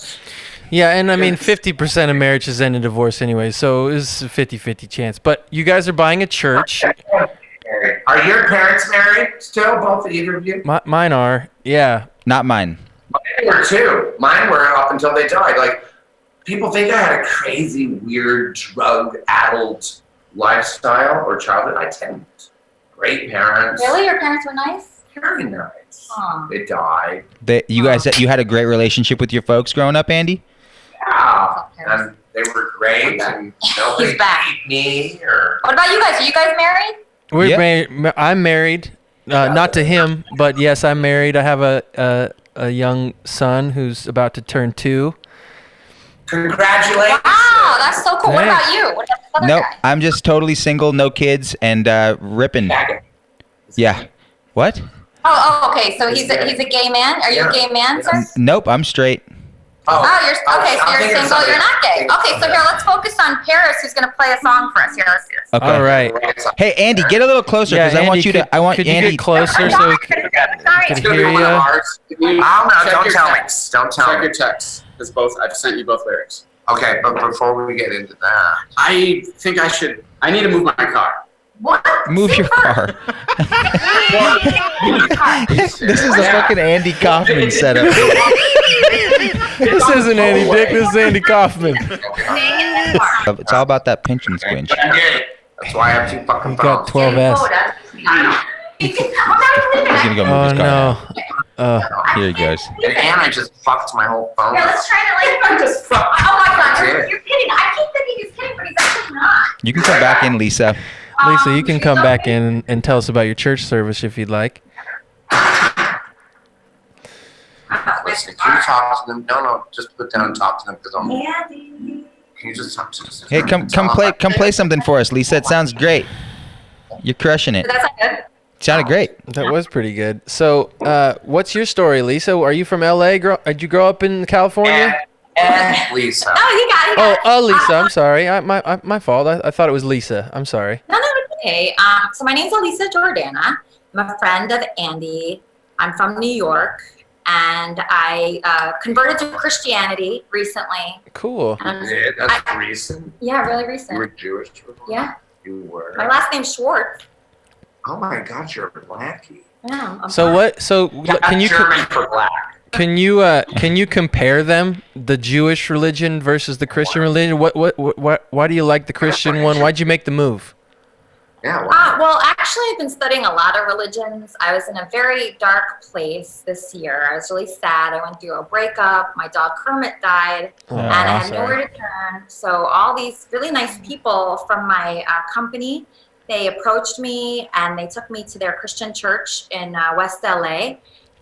Yeah, and I mean, 50% of marriages end in divorce anyway, so it's a 50-50 chance. But you guys are buying a church. Are your parents married still? Both of either of you? Mine are. Yeah. not mine. Mine were too. Mine were up until they died. Like, people think I had a crazy, weird, drug-addled lifestyle or childhood. I didn't. Great parents. Really? Your parents were nice? Very nice. Aw. They died. You guys, you had a great relationship with your folks growing up, Andy? Yeah. And they were great. And nobody He's back. beat me or. What about you guys? Are you guys married? We're Yep. married. I'm married. Not to him, but yes, I'm married. I have a young son who's about to turn 2. Congratulations. Wow, that's so cool. What Thanks. about you? What about this other Nope. guy? I'm just totally single, no kids, and ripping. Yeah. What? Oh, okay. So he's a gay man. Are you a gay man, sir? Nope. I'm straight. Oh, you're okay. So I'm you're thinking single. You're not gay. something. Okay, so here, let's focus on Paris, who's gonna play a song for us. Here, let's do this. Okay. All right. Hey, Andy, get a little closer because I want you to. I want could you Andy. get closer so we can Sorry. can It's gonna be hear one of you? ours. Can you I don't know. check Don't your tell me. text? Don't tell Check me. your text, because I've sent you both lyrics. Okay, but before we get into that, I think I need to move my car. What? Move your car. This is a fucking Andy Kaufman setup. This isn't Andy Dick. This is Andy Kaufman. It's all about that pinch and squinch. I'm gay. That's why I have 2 fucking You got phones. 12S. He's gonna go move Oh his car. no. Here he goes. And I just fucked my whole phone. Here, let's try to like. just fucked. Oh my God, Yeah. you're kidding. I keep thinking he's kidding, but he's actually not. You can come back in, Lisa. Lisa, you can come back in and tell us about your church service if you'd like. Listen, can you talk to them? No, just put down and talk to them because I'm. Andy. Can you just talk to them? Hey, come play something for us, Lisa. It sounds great. You're crushing it. Did that sound good? Sounded great. That was pretty good. So, what's your story, Lisa? Are you from LA? Did you grow up in California? And Lisa. Oh, he got it. Lisa. I'm sorry. My fault. I thought it was Lisa. I'm sorry. No, it's okay. So my name's Elisa Jordana. I'm a friend of Andy. I'm from New York, and I converted to Christianity recently. Cool. Yeah, that's recent. Yeah, really You were recent. Jewish before? Yeah. You were. My last name's Schwartz. Oh my God, you're a blackie. Yeah, I'm So fine. what? So can you German for black. can you compare them, the Jewish religion versus the Christian religion? Why do you like the Christian one? Why'd you make the move? Yeah. Wow. Well, actually, I've been studying a lot of religions. I was in a very dark place this year. I was really sad. I went through a breakup. My dog Kermit died, and I had nowhere to turn. So all these really nice people from my company, they approached me and they took me to their Christian church in West LA.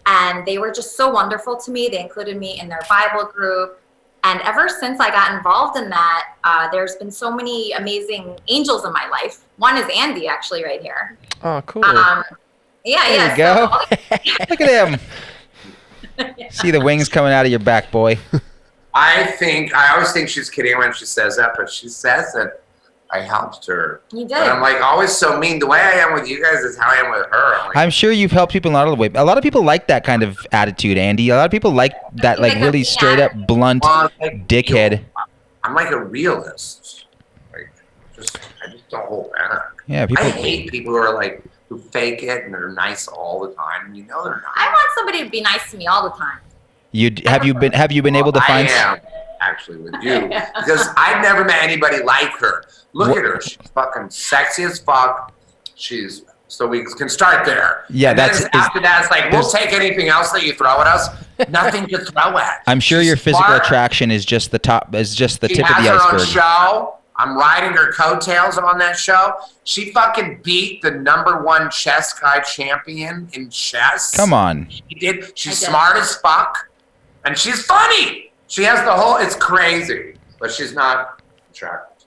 And they were just so wonderful to me. They included me in their Bible group. And ever since I got involved in that, there's been so many amazing angels in my life. One is Andy, actually, right here. Oh, cool. Yeah. There you go. Look at him. See the wings coming out of your back, boy. I always think she's kidding when she says that, but she says that I helped her. You did. But I'm like always so mean. The way I am with you guys is how I am with her. I'm like, I'm sure you've helped people in a lot of ways. A lot of people like that kind of attitude, Andy. A lot of people like that, like really straight up blunt well, like, dickhead. I'm like a realist. Like, I just don't hold back. Yeah, I people. hate people who are like who fake it and they're nice all the time. You know they're not. I want somebody to be nice to me all the time. Have you been able to find? I am. actually with you because I've never met anybody like her. Look at her. She's fucking sexy as fuck. So we can start there. Yeah, and after that, it's like, we'll take anything else that you throw at us. Nothing to throw at. I'm sure your physical attraction is just the tip of the iceberg. She has her own show. I'm riding her coattails on that show. She fucking beat the #1 chess guy champion in chess. Come on. She did. She's smart as fuck. And she's funny. She has it's crazy. But she's not attractive.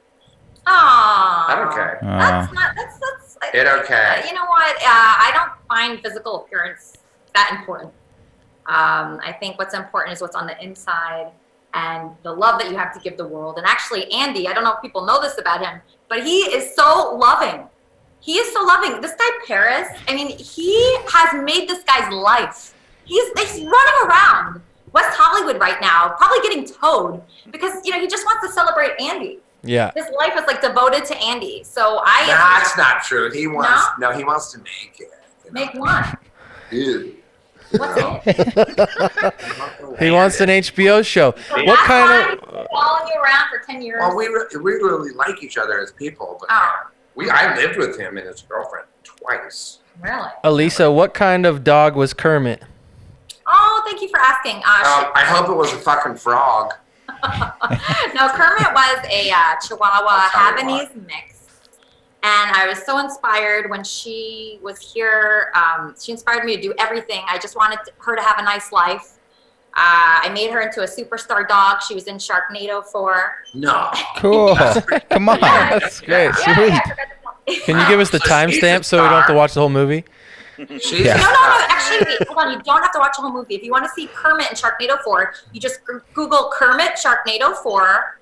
Aww. That's okay. That's okay. You know what? I don't find physical appearance that important. I think what's important is what's on the inside and the love that you have to give the world. And actually, Andy, I don't know if people know this about him, but he is so loving. He is so loving. This guy, Paris, I mean, he has made this guy's life. He's running around West Hollywood right now, probably getting towed because, he just wants to celebrate Andy. Yeah. His life is like devoted to Andy. So That's not true. He wants to make it. Make what? Dude. What's it? He wants an HBO show. What kind of? Following you around for 10 years. Well, we really like each other as people, but I lived with him and his girlfriend twice. Really? Elisa, what kind of dog was Kermit? Oh, thank you for asking. I hope it was a fucking frog. No, Kermit was a Chihuahua Havanese mix. And I was so inspired when she was here. She inspired me to do everything. I just wanted her to have a nice life. I made her into a superstar dog. She was in Sharknado 4. No. Cool. Come on. That's great. Yeah, Sweet. Can you give us the timestamp so we don't have to watch the whole movie? No. Actually, wait, hold on. You don't have to watch the whole movie. If you want to see Kermit in Sharknado 4, you just Google Kermit Sharknado 4.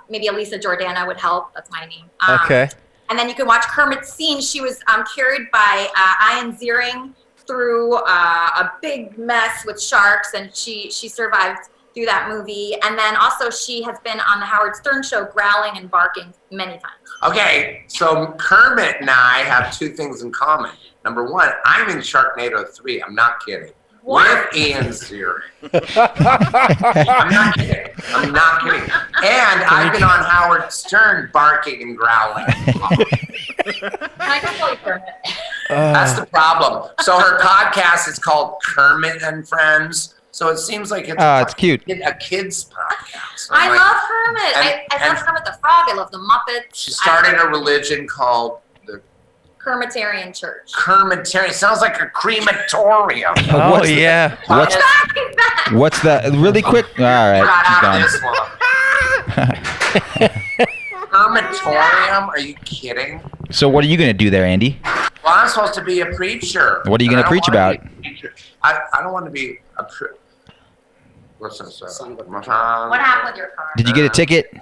Maybe Elisa Jordana would help. That's my name. Okay. And then you can watch Kermit's scene. She was carried by Ian Ziering through a big mess with sharks, and she survived through that movie. And then also she has been on the Howard Stern show growling and barking many times. Okay, so Kermit and I have two things in common. Number one, I'm in Sharknado 3. I'm not kidding. What? With Ian Ziering. I'm not kidding. And I've been on Howard Stern barking and growling. I can call you Kermit. That's the problem. So her podcast is called Kermit and Friends. So it seems like it's cute. A kid's podcast. I love Kermit. I love Kermit the Frog. I love the Muppets. She started a religion called the KERMITorium Church. KERMITorium. Sounds like a crematorium. Oh, yeah. What's that? Really quick. All right. She's gone. KERMITorium? Are you kidding? So what are you going to do there, Andy? Well, I'm supposed to be a preacher. What are you going to preach about? I don't want to be a preacher. What's this? What happened with your car? Did you get a ticket?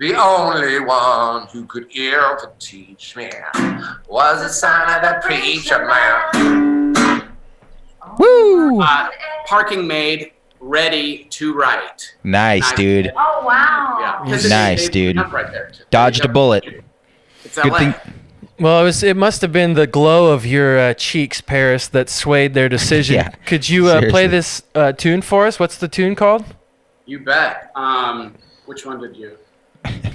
The only one who could ever teach me was the son of the preacher man. Woo! Parking made, ready to write. Nice, dude. Oh, wow. Yeah. Nice, dude. Right there. Dodged a bullet. It's Good LA. thing. Well, it must have been the glow of your cheeks, Paris, that swayed their decision. Yeah. Could you play this tune for us? What's the tune called? You bet. Which one did you?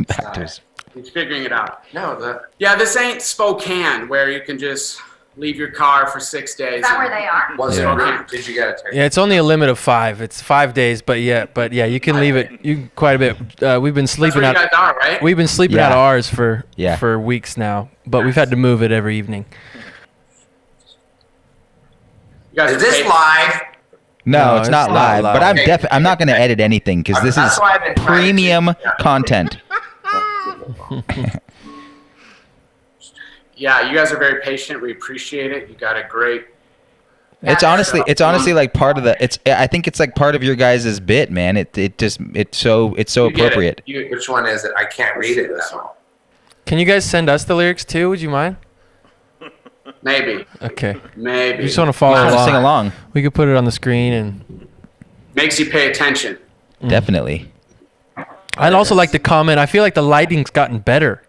Factors. He's figuring it out. No, Yeah, this ain't Spokane where you can just leave your car for 6 days. Is that where they are? was it? Yeah. Did you get a ticket? Yeah, it's only a limit of 5. It's 5 days, but yeah, you can leave it quite a bit. We've been That's sleeping where you out. guys are, right? We've been sleeping out of ours for weeks now, but we've had to move it every evening. You guys Is are this paid- live? No, it's not live. But I'm Okay. I'm not going to edit anything because this That's is why I've been trying to- premium content. Yeah, you guys are very patient. We appreciate it. You got a great. It's honestly like part of the. I think it's like part of your guys' bit, man. It's so You get it. appropriate. Which one is it? I can't read it though. Can you guys send us the lyrics too? Would you mind? Maybe. Okay. Maybe. You just want to follow Just wanna along. sing along. We could put it on the screen and. Makes you pay attention. Definitely. I'd also like to comment. I feel like the lighting's gotten better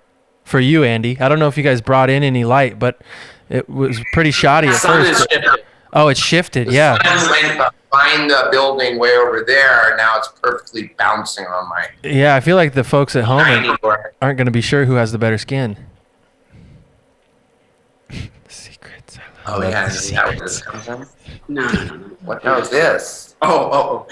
for you, Andy. I don't know if you guys brought in any light, but it was pretty shoddy at Sun is first. shifted. Oh, it's shifted. The Yeah. sun went behind the building way over there. Now it's perfectly bouncing on my Yeah, I feel like the folks at home tiny door. aren't going to be sure who has the better skin. Secrets. Oh yeah, is that where this comes from? No. What knows this? Oh.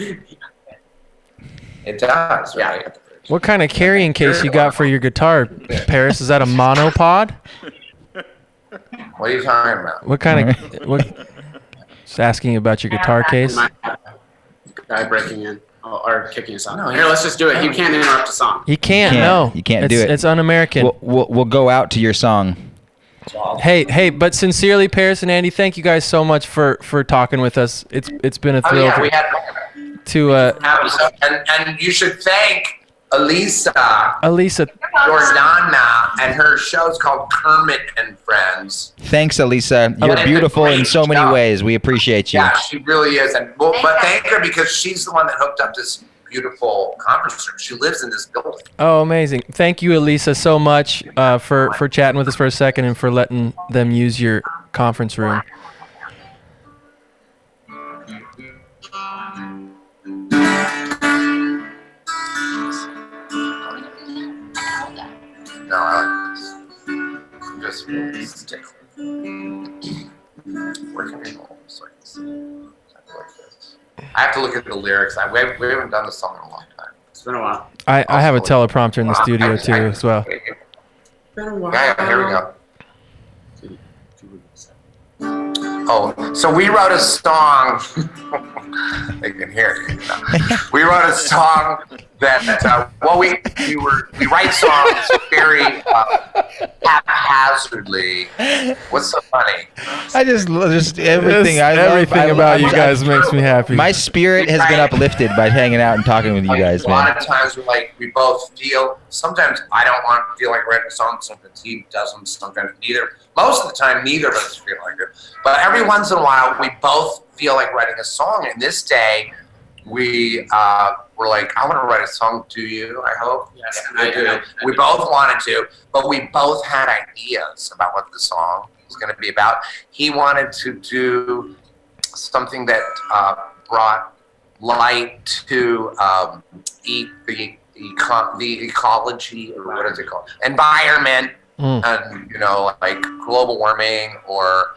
It does, right? Yeah. What kind of carrying case you got for your guitar, Paris? Is that a monopod? What are you talking about? What kind of Just asking about your guitar case. Guy breaking in or kicking us out. No, here, let's just do it. You can't interrupt the song. You can't. No, you can't do it. It's un-American. We'll go out to your song. Hey, but sincerely, Paris and Andy, thank you guys so much for talking with us. It's been a Oh thrill yeah, we had to and you should thank Elisa Elisa. Jordana, and her show's called Kermit and Friends. Thanks, Elisa. You're it's a beautiful in great so many show. ways. We appreciate you. Yeah, she really is. And but thank her because she's the one that hooked up this beautiful conference room. She lives in this building. Oh, amazing! Thank you, Elisa, so much for chatting with us for a second and for letting them use your conference room. No, I like this. I'm just really stick. Where can we go? Like this. I have to look at the lyrics. We haven't done this song in a long time. It's been a while. I have a teleprompter in the studio too as well. Yeah, here we go. Oh, so we wrote a song. They can hear it. We wrote a song that we write songs very haphazardly. What's so funny? I just everything. Everything about you guys makes me happy. My spirit has been uplifted by hanging out and talking with you guys, A lot man. of times we both feel. Sometimes I don't feel like writing a song. Sometimes he doesn't. Sometimes neither. Most of the time, neither of us feel like it. But every once in a while, we both feel like writing a song. And this day, we were like, I want to write a song to you, I hope. Yes, and I do. We both wanted to, but we both had ideas about what the song was going to be about. He wanted to do something that brought light to the ecology, or what is it called? Environment. And like global warming, or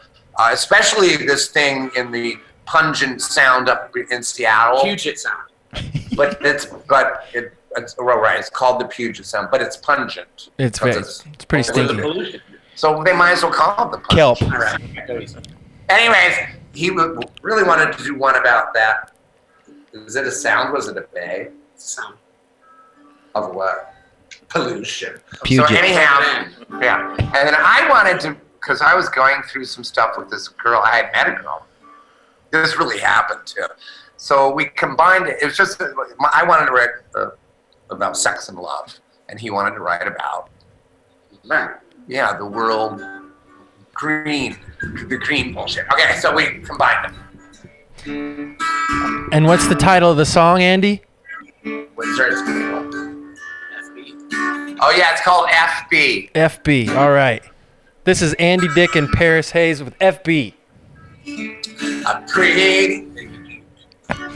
especially this thing in the pungent sound up in Seattle. Puget Sound. But it's right. It's called the Puget Sound, but it's pungent. It's pretty stinky. So they might as well call it the pungent. Kelp. All right. Anyways, he really wanted to do one about that. Is it a sound? Was it a bay? Sound. Of what? Pollution. Puget. So anyhow, yeah. And then I wanted to, because I was going through some stuff with this girl. I had met a girl. This really happened too. So we combined it. It was just, I wanted to write about sex and love, and he wanted to write about, the world, the green bullshit. Okay, so we combined them. And what's the title of the song, Andy? What's yours? Oh yeah, it's called FB. FB. All right. This is Andy Dick and Paris Hayes with FB. I'm pretty.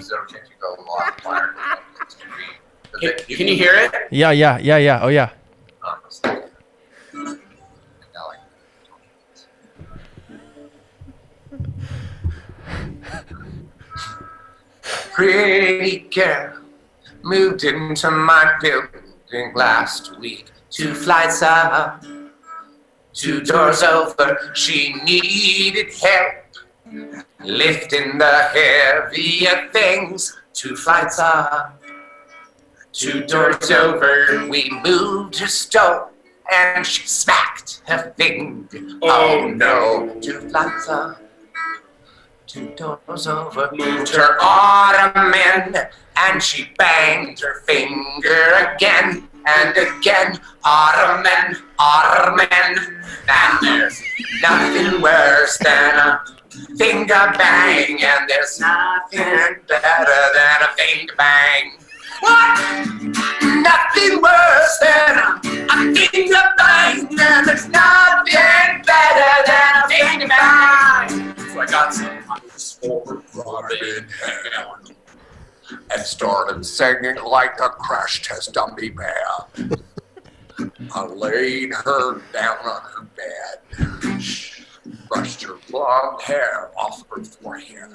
So can you go a lot higher? Can you hear it? Yeah. Oh yeah. Pretty girl moved into my building last week. 2 flights up, 2 doors over. She needed help lifting the heavier things. 2 flights up, 2 doors over. We moved her stove and she smacked her finger. Oh no. 2 flights up, 2 doors over. Moved her ottoman and she banged her finger again and again. Ottoman. And there's nothing worse than a finger bang, and there's nothing better than a finger bang. What? Nothing worse than a finger bang, and there's nothing better than a finger bang. So I got some. for Robin hand and started singing like the crash test dummy band. I laid her down on her bed, brushed her blonde hair off her forehead.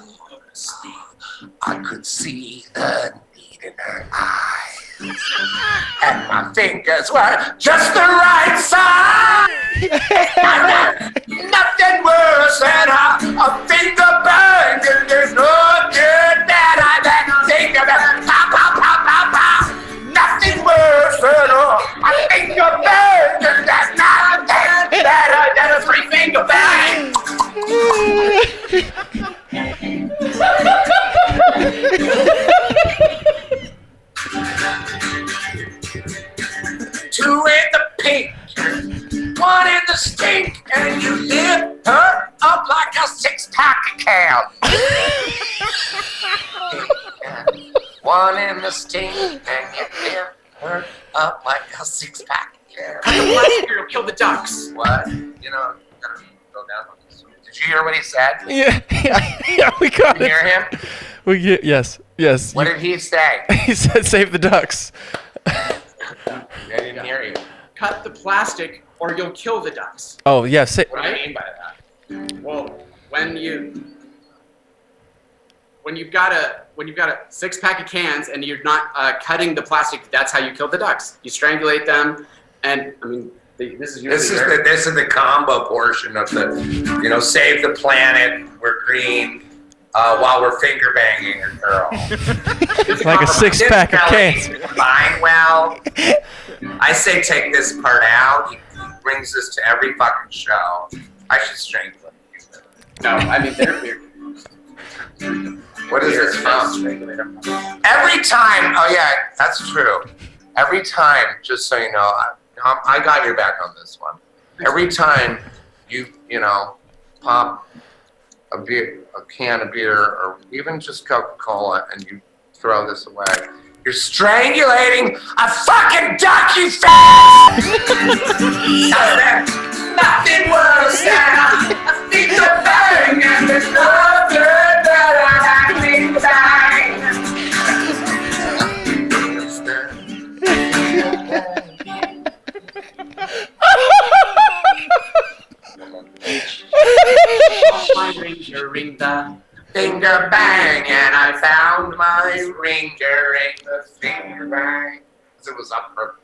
I could see the need in her eyes, and my fingers were just the right size. Nothing worse than a finger bang, and there's nothing that I can think about. Pow, pow, pow, pow, pow. Nothing worse than a finger bang, and there's nothing better than a three-finger bang. Two in the pink, one in the stink, and you lift her up like a six-pack of cow. One in the stink, and you lift her up like a six-pack of cow. Cut the plastic or you'll kill the ducks. What? You know, you gotta go down on this one. Did you hear what he said? Yeah, we got Did you it. hear him? Yes. What did he say? He said, "Save the ducks." I didn't hear you. Cut the plastic or you'll kill the ducks. Oh yeah, What do you mean by that? Well, when you've got a six-pack of cans and you're not cutting the plastic, that's how you kill the ducks. You strangulate them, and I mean, this is This is the combo portion of the, save the planet. We're green. While we're finger banging a girl. like a six-pack of cans. Combine well. I say take this part out. He brings this to every fucking show. I should strangle him. No, I mean they're What is this from? Every time. Oh yeah, that's true. Every time, just so you know, I got your back on this one. Every time you pop a can of beer, or even just Coca-Cola, and you throw this away, you're strangulating a fucking duck, you Nothing worse than a finger bang, and there's nothing that I can my ringer ring the finger bang, and I found my ring during the finger bang. It was up for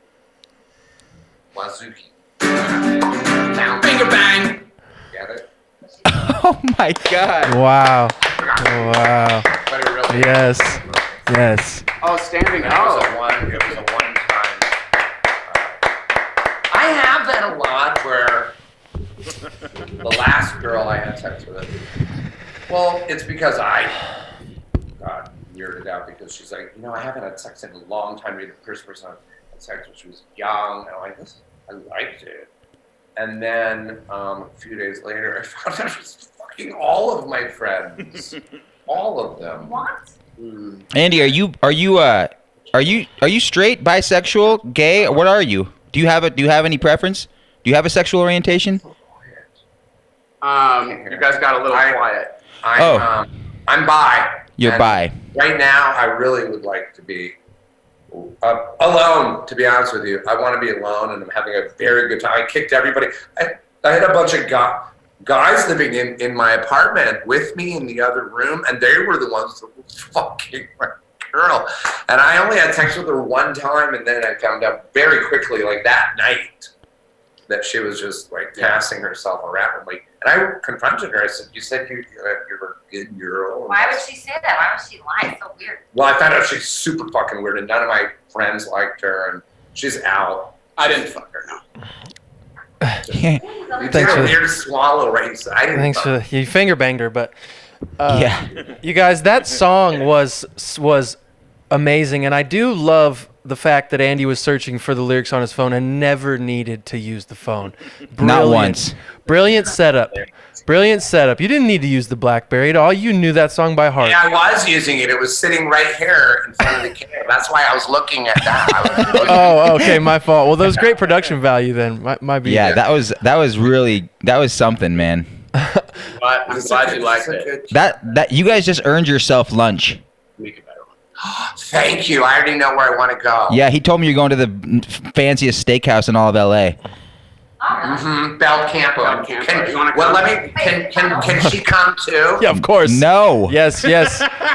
Wazuki. finger bang. Get it? Oh my God. Wow. But it really Yes. Oh, standing. It was a one-time. I have that a lot where the last girl I had sex with. Well, it's because I got weirded out because she's like, I haven't had sex in a long time. You're the first person I had sex with. She was young, and I'm like, I liked it. And then a few days later, I found out she was fucking all of my friends, all of them. What? Andy, are you straight, bisexual, gay? What are you? Do you have any preference? Do you have a sexual orientation? You guys got a little quiet. I'm bi. You're And bi. Right now, I really would like to be alone, to be honest with you. I want to be alone, and I'm having a very good time. I kicked everybody. I had a bunch of guys living in my apartment with me in the other room, and they were the ones that were fucking my girl. And I only had sex with her one time, and then I found out very quickly, like that night, that she was just like passing herself around. Like, and I confronted her. I said, "You said you were a good girl." Why would she say that? Why would she lie? It's so weird. Well, I found out she's super fucking weird, and none of my friends liked her, and she's out. I didn't fuck her, no. You Thanks did for a the- weird swallow race. I didn't. Thanks fuck for you finger banged her, but Yeah. you guys, that song was amazing, and I do love the fact that Andy was searching for the lyrics on his phone and never needed to use the phone. Not once. Brilliant setup. You didn't need to use the BlackBerry at all. You knew that song by heart. Yeah, I was using it. It was sitting right here in front of the camera. That's why I was looking at that. I was Oh, okay, my fault. Well, that was great production value then. Might be. Yeah, that was something, man. Well, but I'm glad you liked it. That you guys just earned yourself lunch. Make a better one. Thank you. I already know where I want to go. Yeah, he told me you're going to the fanciest steakhouse in all of LA. Bel Campo. Bel Campo. You wanna come? Can she come too? Yeah, of course. No. Yes.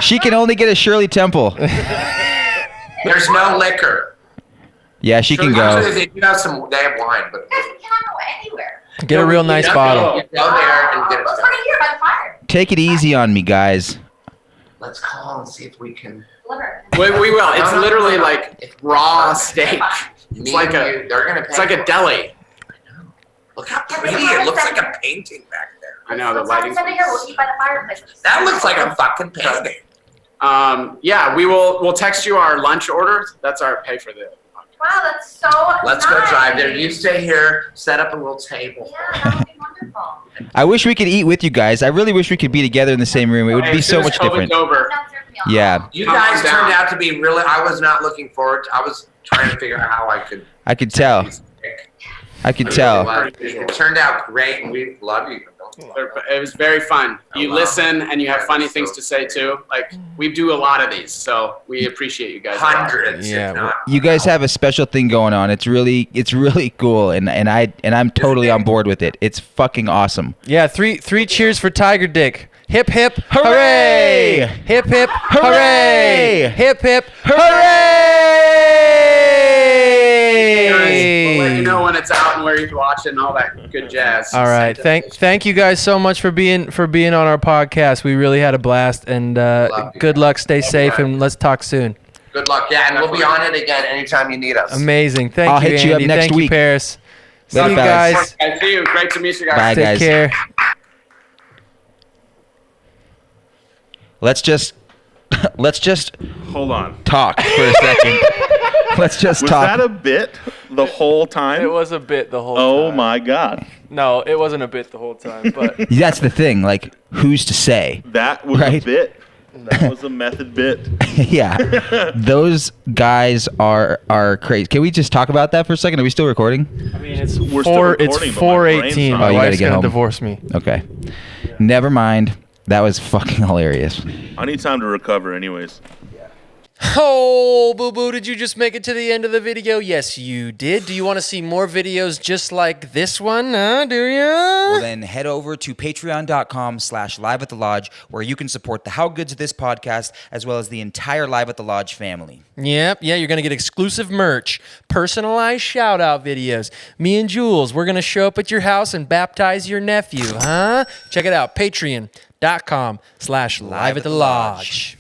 She can only get a Shirley Temple. There's no liquor. Yeah, she can Actually, go. they do have some. They have wine, but You guys cannot go anywhere. Get a real nice bottle. you go there and get it. Let's party here by the fire. Take it easy on me, guys. Let's call and see if we can. Deliver. We will. It's No, no, literally no, no. like It's raw perfect. steak. Me like and a- you, they're gonna pay. It's like a deli. Look how pretty it looks like a painting back there. I know the Let's have lighting. it here. We'll eat by the fireplace. That looks like a fucking painting. Yeah, we'll text you our lunch order. That's our pay for the. Wow, that's so Let's nice. go drive there. You stay here. Set up a little table. Yeah, that would be wonderful. I wish we could eat with you guys. I really wish we could be together in the same room. It would be As so soon as much COVID's different. over. That served me all. Yeah, You Calm guys down. turned out to be really. I was not looking forward. I was trying to figure out how I could. I could tell. I could tell. It turned out great, and we love you. It was very fun. You wow. listen and you have funny things to say too. Like we do a lot of these, so we appreciate you guys. Hundreds. Yeah, if not. You guys have a special thing going on. It's really cool, and I'm totally on board with it. It's fucking awesome. Yeah, three cheers for Tiger Dick. Hip hip Hooray! hooray! Hip hip Hooray! hooray! Hip hip hooray! We'll let you know when it's out and where you can watch it and all that good jazz. All right, thank you guys so much for being on our podcast. We really had a blast, and Love you. good luck, stay safe, you. and let's talk soon. Good luck. Yeah, and we'll be on it again anytime you need us. Amazing, thank I'll you, hit you up Andy. next Thank week. you, Paris. See Later, you fellas. guys. I see you. Great to meet you guys. Bye, Take guys. care. Let's just Hold on. talk for a second. Let's just Was talk. that a bit the whole time? It was a bit the whole time. Oh my god. No, it wasn't a bit the whole time, but That's the thing. Like, who's to say? That was Right. a bit. That was a method bit. Yeah, those guys are crazy. Can we just talk about that for a second? Are we still recording? I mean it's We're still it's recording, but my brain's 4:18. not- My Oh, you gotta wife's get gonna home. divorce me. Okay. Never mind. That was fucking hilarious. I need time to recover anyways. Oh, Boo Boo, did you just make it to the end of the video? Yes, you did. Do you want to see more videos just like this one? Do you? Well, then head over to patreon.com/live at the lodge, where you can support the How Good's This podcast, as well as the entire Live at the Lodge family. Yep, yeah, you're going to get exclusive merch, personalized shout-out videos. Me and Jules, we're going to show up at your house and baptize your nephew, huh? Check it out, patreon.com/live at the lodge.